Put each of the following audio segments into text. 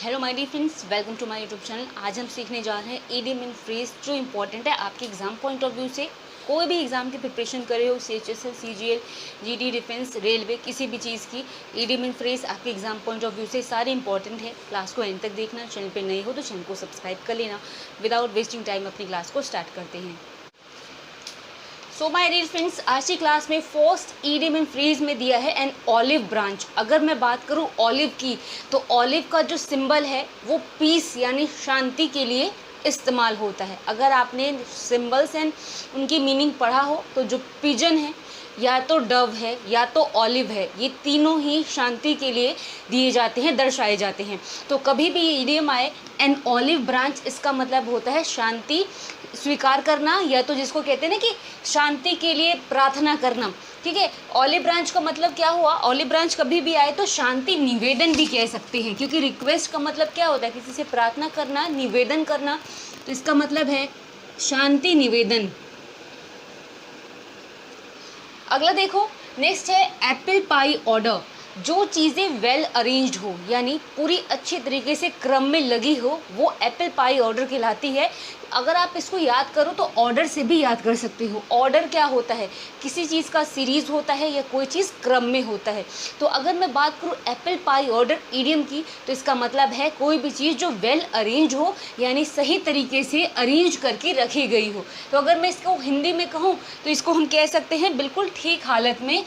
Hello my dear friends, welcome to my YouTube channel. आज हम सीखने जा रहे हैं ईडियम एंड फ्रेज जो इंपॉर्टेंट है आपके एग्जाम पॉइंट ऑफ व्यू से। कोई भी एग्जाम की प्रिपरेशन करे हो, CHSL, CGL, GD, defence, railway, किसी भी चीज़ की ईडियम एंड फ्रेज आपके एग्जाम पॉइंट ऑफ व्यू से सारे इंपॉर्टेंट है। क्लास को एंड तक देखना। चैनल पे नए हो तो चैनल को सब्सक्राइब कर लेना। विदाउट वेस्टिंग टाइम अपनी क्लास को स्टार्ट करते हैं। सो माय डियर फ्रेंड्स, आज की क्लास में फर्स्ट ईडियम एंड फ्रेज में दिया है एन ऑलिव ब्रांच। अगर मैं बात करूं ऑलिव की, तो ऑलिव का जो सिंबल है वो पीस यानी शांति के लिए इस्तेमाल होता है। अगर आपने सिंबल्स एंड उनकी मीनिंग पढ़ा हो तो जो पिजन है, या तो डव है, या तो ऑलिव है, ये तीनों ही शांति के लिए दिए जाते हैं, दर्शाए जाते हैं। तो कभी भी ईडियम आए एन ऑलिव ब्रांच, इसका मतलब होता है शांति स्वीकार करना, या तो जिसको कहते हैं ना कि शांति के लिए प्रार्थना करना। ठीक है, ऑलिव ब्रांच का मतलब क्या हुआ? ऑलिव ब्रांच कभी भी आए तो शांति निवेदन भी कह सकते हैं, क्योंकि रिक्वेस्ट का मतलब क्या होता है? किसी से प्रार्थना करना, निवेदन करना, तो इसका मतलब है शांति निवेदन। अगला देखो, नेक्स्ट है एप्पल पाई ऑर्डर। जो चीज़ें वेल अरेंज्ड हो, यानी पूरी अच्छी तरीके से क्रम में लगी हो, वो एप्पल पाई ऑर्डर कहलाती है। अगर आप इसको याद करो तो ऑर्डर से भी याद कर सकते हो। ऑर्डर क्या होता है? किसी चीज़ का सीरीज होता है या कोई चीज़ क्रम में होता है। तो अगर मैं बात करूँ एप्पल पाई ऑर्डर ईडियम की, तो इसका मतलब है कोई भी चीज़ जो वेल अरेंज हो, यानी सही तरीके से अरेंज करके रखी गई हो। तो अगर मैं इसको हिंदी में कहूँ तो इसको हम कह सकते हैं बिल्कुल ठीक हालत में,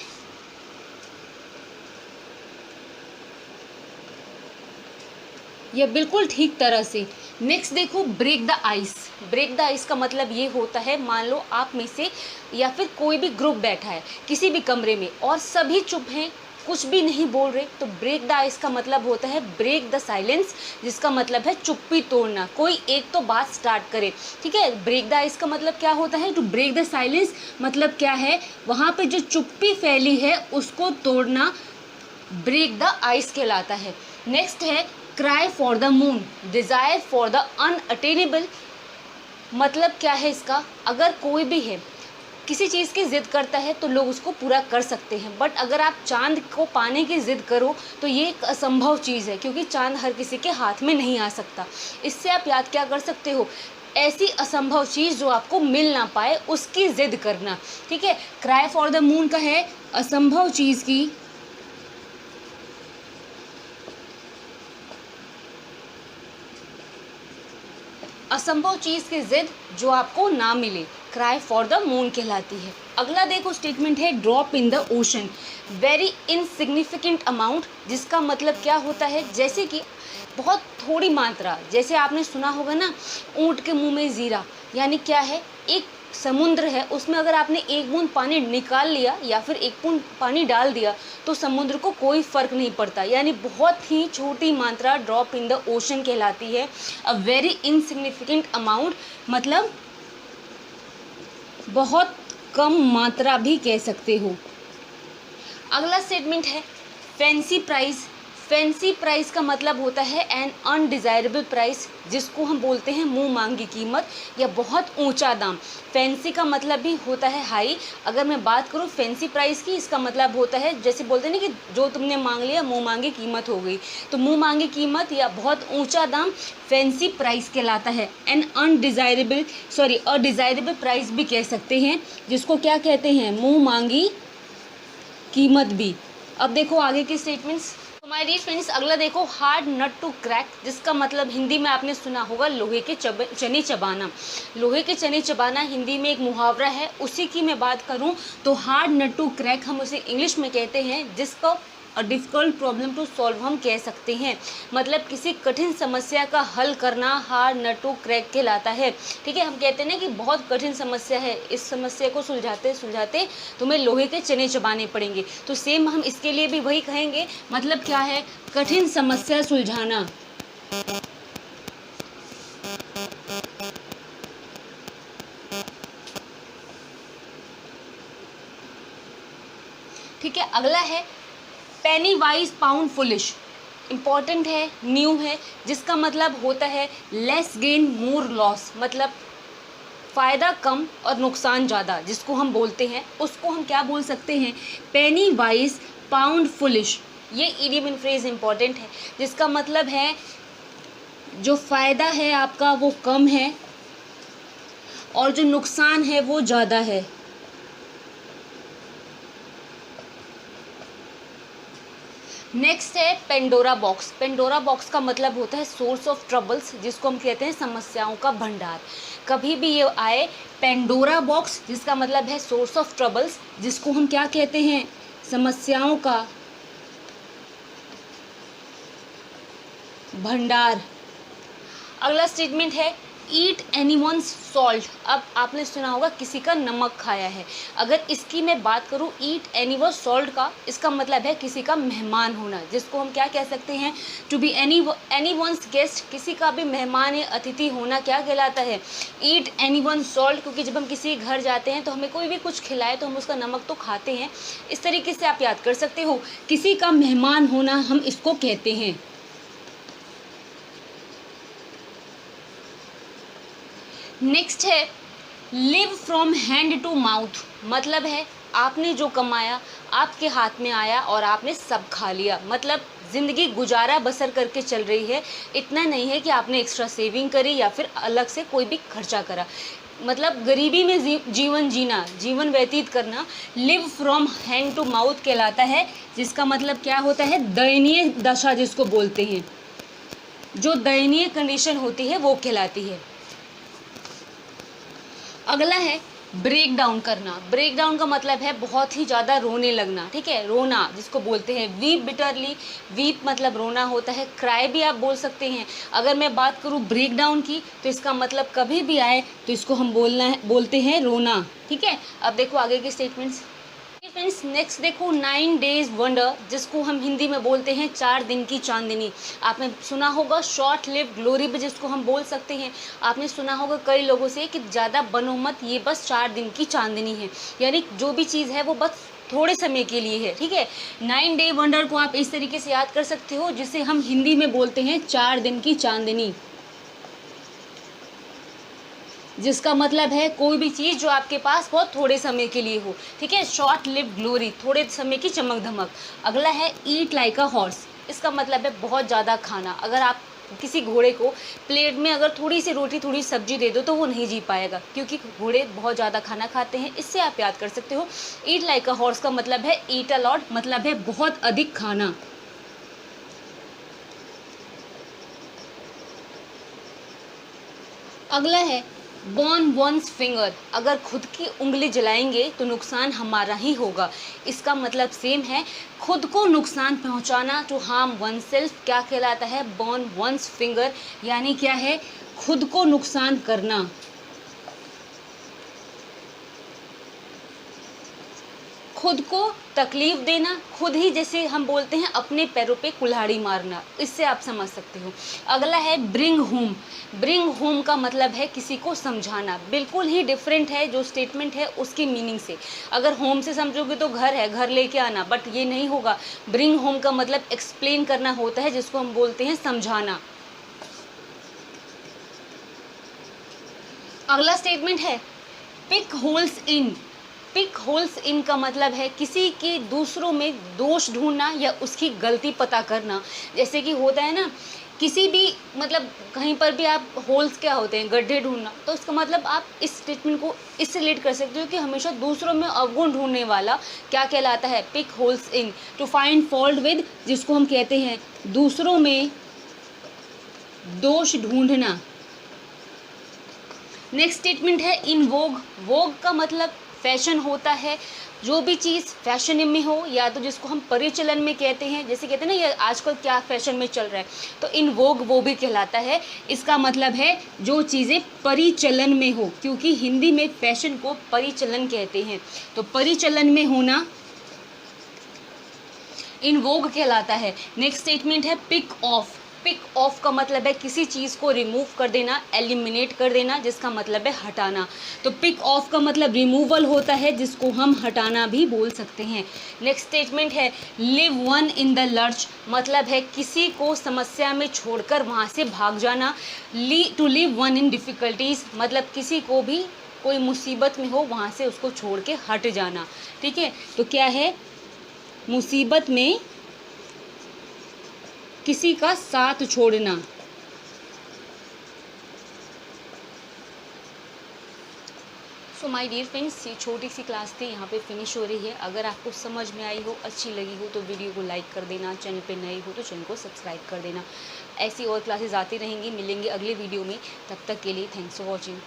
या बिल्कुल ठीक तरह से। नेक्स्ट देखो, break the ice. Break the ice का मतलब ये होता है, मान लो आप में से या फिर कोई भी ग्रुप बैठा है किसी भी कमरे में और सभी चुप हैं, कुछ भी नहीं बोल रहे, तो ब्रेक द आइस का मतलब होता है ब्रेक द साइलेंस, जिसका मतलब है चुप्पी तोड़ना। कोई एक तो बात स्टार्ट करे। ठीक है, ब्रेक द आइस का मतलब क्या होता है? टू ब्रेक द साइलेंस मतलब क्या है? वहाँ पे जो चुप्पी फैली है उसको तोड़ना ब्रेक द आइस कहलाता है। नेक्स्ट है cry for the moon, desire for the unattainable. मतलब क्या है इसका? अगर कोई भी है किसी चीज़ की ज़िद करता है तो लोग उसको पूरा कर सकते हैं, बट अगर आप चांद को पाने की ज़िद करो तो ये एक असंभव चीज़ है, क्योंकि चांद हर किसी के हाथ में नहीं आ सकता। इससे आप याद क्या कर सकते हो? ऐसी असंभव चीज़ जो आपको मिल ना पाए उसकी ज़िद करना। ठीक है, क्राई फॉर द मून का है असंभव चीज़ की असंभव चीज़ की जिद जो आपको ना मिले, क्राई फॉर द मून कहलाती है। अगला देखो स्टेटमेंट है drop in the ocean, very insignificant amount, जिसका मतलब क्या होता है? जैसे कि बहुत थोड़ी मात्रा। जैसे आपने सुना होगा ना, ऊँट के मुंह में जीरा, यानी क्या है? एक समुद्र है, उसमें अगर आपने एक बूंद पानी निकाल लिया या फिर एक बूंद पानी डाल दिया तो समुद्र को कोई फर्क नहीं पड़ता, यानी बहुत ही छोटी मात्रा ड्रॉप इन द ओशन कहलाती है। अ वेरी इनसिग्निफिकेंट अमाउंट मतलब बहुत कम मात्रा भी कह सकते हो। अगला स्टेटमेंट है फैंसी प्राइस। फैंसी प्राइस का मतलब होता है एन अनडिज़ायरेबल प्राइस, जिसको हम बोलते हैं मुंह मांगी कीमत या बहुत ऊंचा दाम। फैंसी का मतलब भी होता है हाई। अगर मैं बात करूं फैंसी प्राइस की, इसका मतलब होता है जैसे बोलते हैं ना कि जो तुमने मांग लिया मुंह मांगी कीमत हो गई, तो मुंह मांगी कीमत या बहुत ऊंचा दाम फैंसी प्राइस कहलाता है। एन अडिज़ायरेबल प्राइस भी कह सकते हैं, जिसको क्या कहते हैं? मुँह मांगी कीमत भी। अब देखो आगे के स्टेटमेंट्स। तो माय डियर फ्रेंड्स, अगला देखो हार्ड नट टू क्रैक, जिसका मतलब हिंदी में आपने सुना होगा लोहे के चने चबाना। लोहे के चने चबाना हिंदी में एक मुहावरा है। उसी की मैं बात करूं तो हार्ड नट टू क्रैक हम उसे इंग्लिश में कहते हैं, जिसको a difficult problem to solve हम कह सकते हैं। मतलब किसी कठिन समस्या का हल करना हार्ड नट टू क्रैक कहलाता है। ठीक है, हम कहते हैं ना कि बहुत कठिन समस्या है, इस समस्या को सुलझाते सुलझाते तुम्हें लोहे के चने चबाने पड़ेंगे, तो सेम हम इसके लिए भी वही कहेंगे। मतलब क्या है? कठिन समस्या सुलझाना। ठीक है, अगला है पेनी वाइज पाउंड फुलिश। इम्पॉर्टेंट है, न्यू है, जिसका मतलब होता है लेस गेन मोर लॉस। मतलब फ़ायदा कम और नुकसान ज़्यादा, जिसको हम बोलते हैं उसको हम क्या बोल सकते हैं? पेनी वाइज पाउंड फुलिश। ये ईडियम एंड फ्रेज इंपॉर्टेंट है, जिसका मतलब है जो फ़ायदा है आपका वो कम है और जो नुकसान है वो ज़्यादा है। नेक्स्ट है पेंडोरा बॉक्स। पेंडोरा बॉक्स का मतलब होता है सोर्स ऑफ ट्रबल्स, जिसको हम कहते हैं समस्याओं का भंडार। कभी भी ये आए पेंडोरा बॉक्स, जिसका मतलब है सोर्स ऑफ ट्रबल्स, जिसको हम क्या कहते हैं, समस्याओं का भंडार। अगला स्टेटमेंट है ईट एनीवन्स सॉल्ट। अब आपने सुना होगा किसी का नमक खाया है। अगर इसकी मैं बात करूँ ईट एनीवन्स सॉल्ट का, इसका मतलब है किसी का मेहमान होना, जिसको हम क्या कह सकते हैं, टू बी एनीवन्स गेस्ट। किसी का भी मेहमान या अतिथि होना क्या कहलाता है, ईट एनीवन्स सॉल्ट। क्योंकि जब हम किसी घर जाते हैं तो हमें कोई भी कुछ खिलाए तो हम उसका नमक तो खाते हैं। इस तरीके से आप याद कर सकते हो, किसी का मेहमान होना हम इसको कहते हैं। नेक्स्ट है live from hand to mouth. मतलब है आपने जो कमाया आपके हाथ में आया और आपने सब खा लिया। मतलब ज़िंदगी गुजारा बसर करके चल रही है, इतना नहीं है कि आपने एक्स्ट्रा सेविंग करी या फिर अलग से कोई भी खर्चा करा। मतलब गरीबी में जीवन जीना, जीवन व्यतीत करना, live from hand to mouth कहलाता है। जिसका मतलब क्या होता है, दयनीय दशा जिसको बोलते हैं, जो दयनीय कंडीशन होती है वो कहलाती है। अगला है ब्रेक डाउन करना। ब्रेक डाउन का मतलब है बहुत ही ज़्यादा रोने लगना, ठीक है, रोना जिसको बोलते हैं वीप बिटरली। वीप मतलब रोना होता है, क्राई भी आप बोल सकते हैं। अगर मैं बात करूँ ब्रेक डाउन की तो इसका मतलब कभी भी आए तो इसको हम बोलते हैं रोना, ठीक है। अब देखो आगे के स्टेटमेंट्स। फ्रेंड्स नेक्स्ट देखो 9 डेज वंडर, जिसको हम हिंदी में बोलते हैं 4 दिन की चांदनी। आपने सुना होगा शॉर्ट लिव ग्लोरी भी जिसको हम बोल सकते हैं। आपने सुना होगा कई लोगों से कि ज़्यादा बनो मत, ये बस 4 दिन की चांदनी है, यानी जो भी चीज़ है वो बस थोड़े समय के लिए है, ठीक है। 9 डे वंडर को आप इस तरीके से याद कर सकते हो, जिसे हम हिंदी में बोलते हैं 4 दिन की चांदनी, जिसका मतलब है कोई भी चीज़ जो आपके पास बहुत थोड़े समय के लिए हो, ठीक है। शॉर्ट लिव ग्लोरी, थोड़े समय की चमक धमक। अगला है ईट लाइक अ हॉर्स। इसका मतलब है बहुत ज़्यादा खाना। अगर आप किसी घोड़े को प्लेट में अगर थोड़ी सी रोटी थोड़ी सब्जी दे दो तो वो नहीं जी पाएगा, क्योंकि घोड़े बहुत ज़्यादा खाना खाते हैं। इससे आप याद कर सकते हो ईट लाइक अ हॉर्स का मतलब है ईट अ लॉट, मतलब है बहुत अधिक खाना। अगला है बर्न वंस फिंगर। अगर खुद की उंगली जलाएंगे तो नुकसान हमारा ही होगा। इसका मतलब सेम है, खुद को नुकसान पहुंचाना, टू हार्म वन सेल्फ क्या कहलाता है, बर्न वंस फिंगर, यानी क्या है, खुद को नुकसान करना। खुद को तकलीफ देना, खुद ही जैसे हम बोलते हैं अपने पैरों पे कुल्हाड़ी मारना, इससे आप समझ सकते हो। अगला है ब्रिंग होम। ब्रिंग होम का मतलब है किसी को समझाना, बिल्कुल ही डिफरेंट है जो स्टेटमेंट है उसकी मीनिंग से। अगर होम से समझोगे तो घर है, घर लेके आना, बट ये नहीं होगा। ब्रिंग होम का मतलब एक्सप्लेन करना होता है, जिसको हम बोलते हैं समझाना। अगला स्टेटमेंट है pick holes in. Pick holes in का मतलब है किसी के दूसरों में दोष ढूंढना या उसकी गलती पता करना। जैसे कि होता है ना, किसी भी मतलब कहीं पर भी आप होल्स क्या होते हैं, गड्ढे ढूंढना, तो उसका मतलब आप इस स्टेटमेंट को इससे रिलेट कर सकते हो कि हमेशा दूसरों में अवगुण ढूंढने वाला क्या कहलाता है, pick holes in. To find fault with, जिसको हम कहते हैं दूसरों में दोष ढूंढना। नेक्स्ट स्टेटमेंट है इन वोग। वोग का मतलब फैशन होता है, जो भी चीज़ फैशन में हो, या तो जिसको हम परिचलन में कहते हैं, जैसे कहते हैं ना ये आजकल क्या फैशन में चल रहा है, तो इन वोग वो भी कहलाता है। इसका मतलब है जो चीज़ें परिचलन में हो, क्योंकि हिंदी में फैशन को परिचलन कहते हैं, तो परिचलन में होना इन वोग कहलाता है। नेक्स्ट स्टेटमेंट है पिक ऑफ। पिक ऑफ का मतलब है किसी चीज़ को रिमूव कर देना, एलिमिनेट कर देना, जिसका मतलब है हटाना। तो पिक ऑफ का मतलब रिमूवल होता है, जिसको हम हटाना भी बोल सकते हैं। नेक्स्ट स्टेटमेंट है live one in the lurch. मतलब है किसी को समस्या में छोड़कर वहाँ से भाग जाना। To leave one in difficulties, मतलब किसी को भी कोई मुसीबत में हो वहाँ से उसको छोड़ के हट जाना, ठीक है। तो क्या है, मुसीबत में किसी का साथ छोड़ना। सो माय डियर फ्रेंड्स, ये छोटी सी क्लास थी, यहाँ पे फिनिश हो रही है। अगर आपको समझ में आई हो, अच्छी लगी हो तो वीडियो को लाइक कर देना, चैनल पे नए हो तो चैनल को सब्सक्राइब कर देना। ऐसी और क्लासेस आती रहेंगी, मिलेंगे अगले वीडियो में। तब तक के लिए थैंक्स फॉर वॉचिंग।